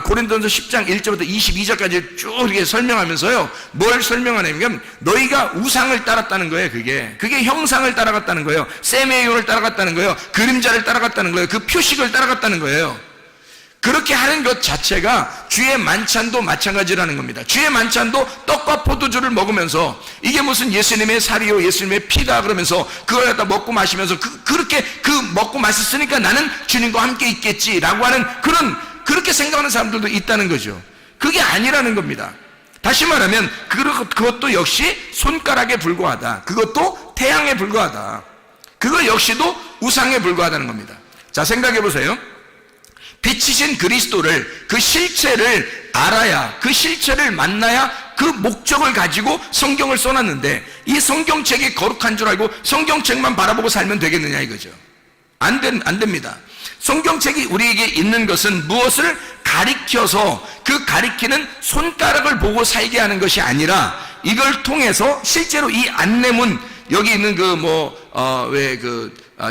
고린도전서 10장 1절부터 22절까지 쭉 이렇게 설명하면서요, 뭘 설명하냐면 너희가 우상을 따랐다는 거예요. 그게 형상을 따라갔다는 거예요. 세메이온을 따라갔다는 거예요. 그림자를 따라갔다는 거예요. 그 표식을 따라갔다는 거예요. 그렇게 하는 것 자체가 주의 만찬도 마찬가지라는 겁니다. 주의 만찬도 떡과 포도주를 먹으면서 이게 무슨 예수님의 살이요 예수님의 피다 그러면서 그걸 갖다 먹고 마시면서 그렇게 먹고 마셨으니까 나는 주님과 함께 있겠지라고 하는 그렇게 생각하는 사람들도 있다는 거죠. 그게 아니라는 겁니다. 다시 말하면 그것도 역시 손가락에 불과하다. 그것도 태양에 불과하다. 그거 역시도 우상에 불과하다는 겁니다. 자, 생각해 보세요. 빛이신 그리스도를, 그 실체를 알아야, 그 실체를 만나야 그 목적을 가지고 성경을 써놨는데 이 성경책이 거룩한 줄 알고 성경책만 바라보고 살면 되겠느냐 이거죠. 안 됩니다. 성경책이 우리에게 있는 것은 무엇을 가리켜서 그 가리키는 손가락을 보고 살게 하는 것이 아니라 이걸 통해서 실제로 이 안내문, 여기 있는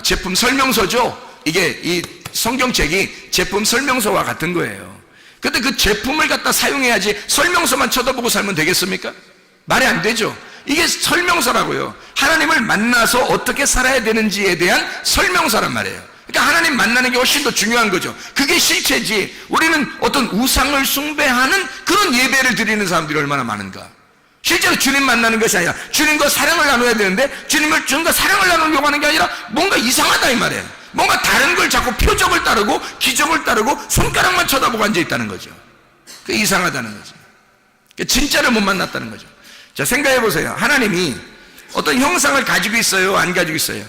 제품 설명서죠. 이게 이 성경책이 제품 설명서와 같은 거예요. 근데 그 제품을 갖다 사용해야지 설명서만 쳐다보고 살면 되겠습니까? 말이 안 되죠. 이게 설명서라고요. 하나님을 만나서 어떻게 살아야 되는지에 대한 설명서란 말이에요. 그러니까 하나님 만나는 게 훨씬 더 중요한 거죠. 그게 실체지. 우리는 어떤 우상을 숭배하는 그런 예배를 드리는 사람들이 얼마나 많은가. 실제로 주님 만나는 것이 아니라 주님과 사랑을 나눠야 되는데 주님과 사랑을 나누려고 하는 게 아니라 뭔가 이상하다 이 말이에요. 뭔가 다른 걸 자꾸 표적을 따르고 기적을 따르고 손가락만 쳐다보고 앉아있다는 거죠. 그게 이상하다는 거죠. 진짜를 못 만났다는 거죠. 자, 생각해 보세요. 하나님이 어떤 형상을 가지고 있어요? 안 가지고 있어요?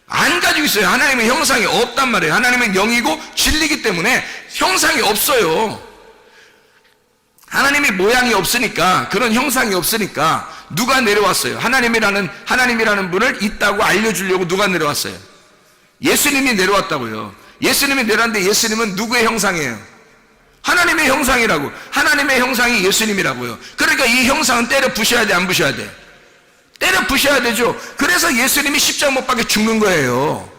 안 가지고 있어요. 하나님의 형상이 없단 말이에요. 하나님은 영이고 진리이기 때문에 형상이 없어요. 하나님의 모양이 없으니까, 그런 형상이 없으니까 누가 내려왔어요? 하나님이라는 분을 있다고 알려주려고 누가 내려왔어요? 예수님이 내려왔다고요. 예수님이 내려왔는데 예수님은 누구의 형상이에요? 하나님의 형상이라고. 하나님의 형상이 예수님이라고요. 그러니까 이 형상은 때려 부셔야 돼, 안 부셔야 돼? 때려 부셔야 되죠. 그래서 예수님이 십자가 못 박혀 죽는 거예요.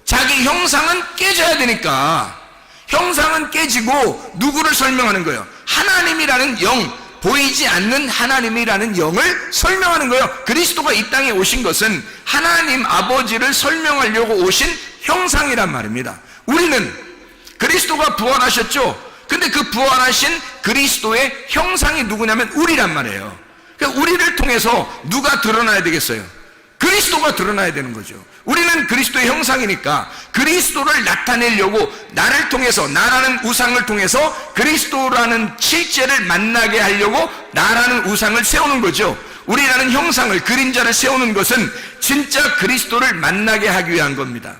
자기 형상은 깨져야 되니까. 형상은 깨지고 누구를 설명하는 거예요? 하나님이라는 영, 보이지 않는 하나님이라는 영을 설명하는 거예요. 그리스도가 이 땅에 오신 것은 하나님 아버지를 설명하려고 오신 형상이란 말입니다. 우리는 그리스도가 부활하셨죠. 근데 그 부활하신 그리스도의 형상이 누구냐면 우리란 말이에요. 그러니까 우리를 통해서 누가 드러나야 되겠어요? 그리스도가 드러나야 되는 거죠. 우리는 그리스도의 형상이니까 그리스도를 나타내려고 나를 통해서, 나라는 우상을 통해서 그리스도라는 실제를 만나게 하려고 나라는 우상을 세우는 거죠. 우리라는 형상을, 그림자를 세우는 것은 진짜 그리스도를 만나게 하기 위한 겁니다.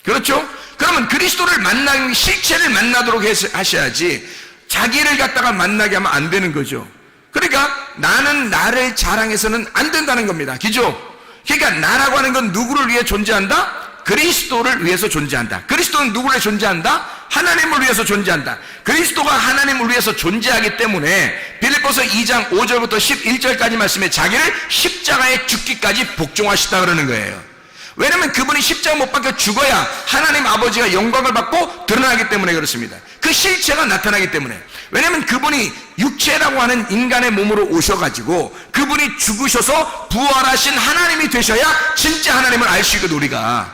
그렇죠? 그러면 그리스도를 만나는 실체를 만나도록 하셔야지 자기를 갖다가 만나게 하면 안 되는 거죠. 그러니까 나는 나를 자랑해서는 안 된다는 겁니다. 그죠? 그러니까 나라고 하는 건 누구를 위해 존재한다? 그리스도를 위해서 존재한다. 그리스도는 누구를 존재한다? 하나님을 위해서 존재한다. 그리스도가 하나님을 위해서 존재하기 때문에 빌립보서 2장 5절부터 11절까지 말씀에 자기를 십자가에 죽기까지 복종하시다 그러는 거예요. 왜냐면 그분이 십자가 못 박혀 죽어야 하나님 아버지가 영광을 받고 드러나기 때문에 그렇습니다. 그 실체가 나타나기 때문에. 왜냐면 그분이 육체라고 하는 인간의 몸으로 오셔가지고 그분이 죽으셔서 부활하신 하나님이 되셔야 진짜 하나님을 알 수 있거든 우리가.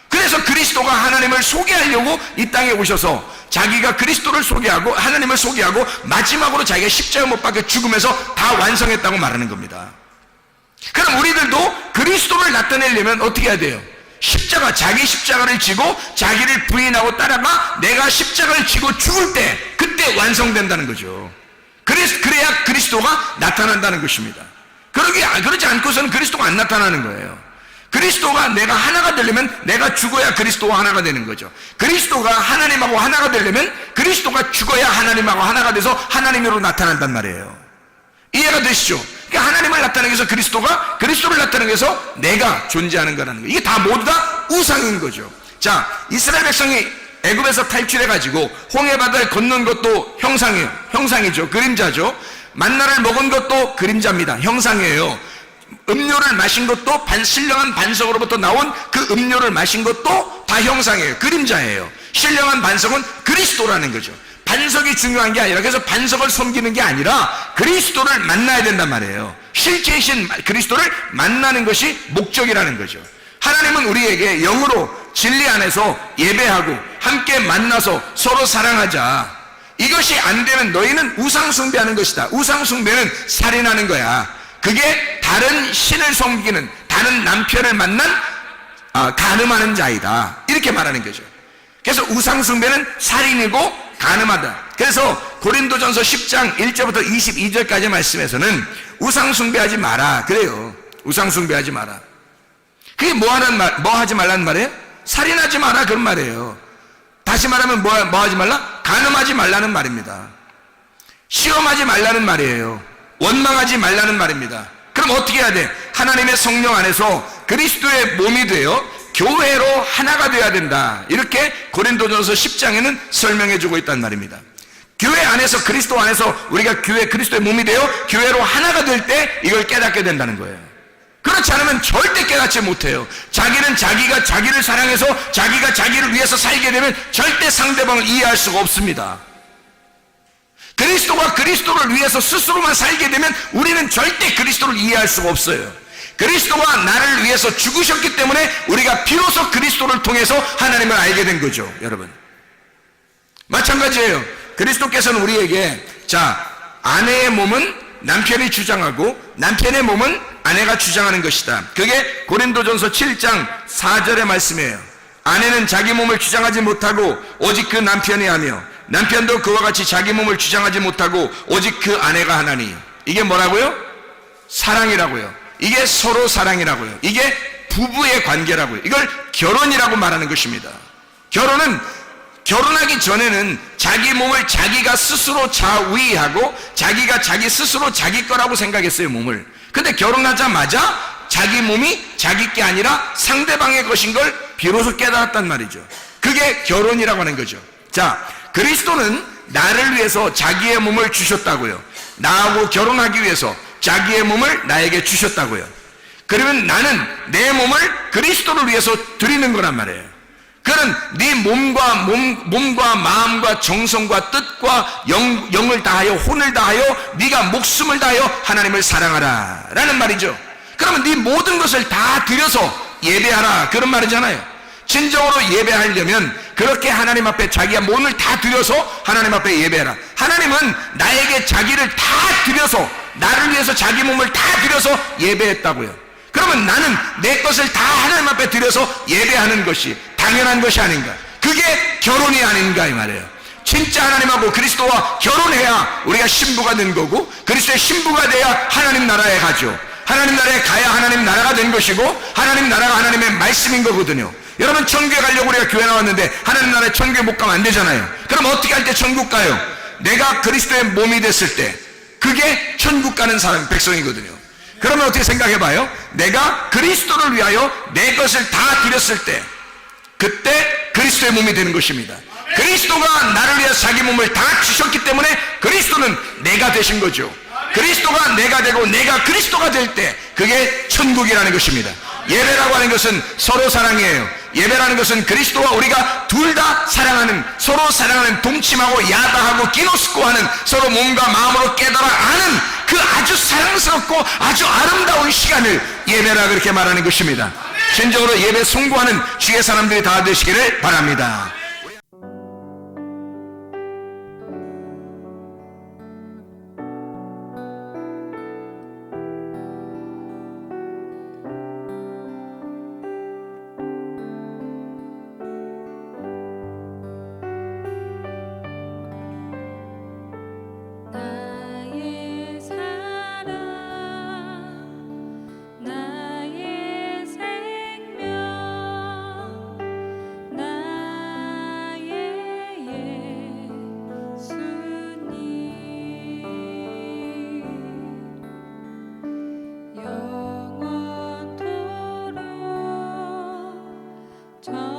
그래서 그리스도가 하나님을 소개하려고 이 땅에 오셔서 자기가 그리스도를 소개하고 하나님을 소개하고 마지막으로 자기가 십자가 못 박혀 죽으면서 다 완성했다고 말하는 겁니다. 그럼 우리들도 그리스도를 나타내려면 어떻게 해야 돼요? 자기 십자가를 지고 자기를 부인하고 따라가 내가 십자가를 지고 죽을 때 그때 완성된다는 거죠. 그래야 그리스도가 나타난다는 것입니다. 그러지 않고서는 그리스도가 안 나타나는 거예요. 그리스도가 내가 하나가 되려면 내가 죽어야 그리스도와 하나가 되는 거죠. 그리스도가 하나님하고 하나가 되려면 그리스도가 죽어야 하나님하고 하나가 돼서 하나님으로 나타난단 말이에요. 이해가 되시죠? 그러니까 하나님을 나타내기 위해서 그리스도가, 그리스도를 나타내기 위해서 내가 존재하는 거라는 거예요. 이게 다 모두 다 우상인 거죠. 자, 이스라엘 백성이 애굽에서 탈출해가지고 홍해바다를 건넌 것도 형상이에요. 형상이죠. 그림자죠. 만나를 먹은 것도 그림자입니다. 형상이에요. 음료를 마신 것도 신령한 반석으로부터 나온 그 음료를 마신 것도 다 형상이에요. 그림자예요. 신령한 반석은 그리스도라는 거죠. 반석이 중요한 게 아니라, 그래서 반석을 섬기는 게 아니라 그리스도를 만나야 된단 말이에요. 실제이신 그리스도를 만나는 것이 목적이라는 거죠. 하나님은 우리에게 영으로 진리 안에서 예배하고 함께 만나서 서로 사랑하자. 이것이 안 되면 너희는 우상 숭배하는 것이다. 우상 숭배는 살인하는 거야. 그게 다른 신을 섬기는, 다른 남편을 만난 간음하는 자이다. 이렇게 말하는 거죠. 그래서 우상 숭배는 살인이고 간음하다. 그래서 고린도전서 10장 1절부터 22절까지 말씀에서는 우상 숭배하지 마라 그래요. 우상 숭배하지 마라. 그게 뭐 하지 말라는 말이에요? 살인하지 마라 그런 말이에요. 다시 말하면 뭐 하지 말라? 간음하지 말라는 말입니다. 시험하지 말라는 말이에요. 원망하지 말라는 말입니다. 그럼 어떻게 해야 돼? 하나님의 성령 안에서 그리스도의 몸이 되어 교회로 하나가 되어야 된다. 이렇게 고린도전서 10장에는 설명해 주고 있단 말입니다. 교회 안에서, 그리스도 안에서 우리가 그리스도의 몸이 되어 교회로 하나가 될 때 이걸 깨닫게 된다는 거예요. 그렇지 않으면 절대 깨닫지 못해요. 자기는 자기가 자기를 사랑해서 자기가 자기를 위해서 살게 되면 절대 상대방을 이해할 수가 없습니다. 그리스도가 그리스도를 위해서 스스로만 살게 되면 우리는 절대 그리스도를 이해할 수가 없어요. 그리스도가 나를 위해서 죽으셨기 때문에 우리가 비로소 그리스도를 통해서 하나님을 알게 된 거죠. 여러분, 마찬가지예요. 그리스도께서는 우리에게, 자, 아내의 몸은 남편이 주장하고 남편의 몸은 아내가 주장하는 것이다. 그게 고린도전서 7장 4절의 말씀이에요. 아내는 자기 몸을 주장하지 못하고 오직 그 남편이 하며 남편도 그와 같이 자기 몸을 주장하지 못하고 오직 그 아내가 하나니. 이게 뭐라고요? 사랑이라고요. 이게 서로 사랑이라고요. 이게 부부의 관계라고요. 이걸 결혼이라고 말하는 것입니다. 결혼하기 전에는 자기 몸을 자기가 스스로 자위하고 자기가 자기 스스로 자기 거라고 생각했어요, 몸을. 근데 결혼하자마자 자기 몸이 자기 게 아니라 상대방의 것인 걸 비로소 깨달았단 말이죠. 그게 결혼이라고 하는 거죠. 자, 그리스도는 나를 위해서 자기의 몸을 주셨다고요. 나하고 결혼하기 위해서 자기의 몸을 나에게 주셨다고요. 그러면 나는 내 몸을 그리스도를 위해서 드리는 거란 말이에요. 그는 네 몸과 마음과 정성과 뜻과 영을 다하여 혼을 다하여 네가 목숨을 다하여 하나님을 사랑하라 라는 말이죠. 그러면 네 모든 것을 다 드려서 예배하라 그런 말이잖아요. 진정으로 예배하려면 그렇게 하나님 앞에 자기의 몸을 다 드려서 하나님 앞에 예배하라. 하나님은 나에게 자기를 다 드려서, 나를 위해서 자기 몸을 다 드려서 예배했다고요. 그러면 나는 내 것을 다 하나님 앞에 드려서 예배하는 것이 당연한 것이 아닌가. 그게 결혼이 아닌가 이 말이에요. 진짜 하나님하고 그리스도와 결혼해야 우리가 신부가 된 거고, 그리스도의 신부가 돼야 하나님 나라에 가죠. 하나님 나라에 가야 하나님 나라가 된 것이고, 하나님 나라가 하나님의 말씀인 거거든요. 여러분, 천국에 가려고 우리가 교회 나왔는데 하나님 나라에 천국에 못 가면 안 되잖아요. 그럼 어떻게 할 때 천국 가요? 내가 그리스도의 몸이 됐을 때, 그게 천국 가는 사람, 백성이거든요. 그러면 어떻게 생각해봐요? 내가 그리스도를 위하여 내 것을 다 드렸을 때, 그때 그리스도의 몸이 되는 것입니다. 그리스도가 나를 위해 자기 몸을 다 주셨기 때문에 그리스도는 내가 되신 거죠. 그리스도가 내가 되고 내가 그리스도가 될 때, 그게 천국이라는 것입니다. 예배라고 하는 것은 서로 사랑이에요. 예배라는 것은 그리스도와 우리가 둘 다 사랑하는, 서로 사랑하는, 동침하고 야다하고 기노스코하는, 서로 몸과 마음으로 깨달아 아는 그 아주 사랑스럽고 아주 아름다운 시간을 예배라 그렇게 말하는 것입니다. 진정으로 예배 송구하는 주의 사람들이 다 되시기를 바랍니다. 나의 사랑 나의 생명 나의 저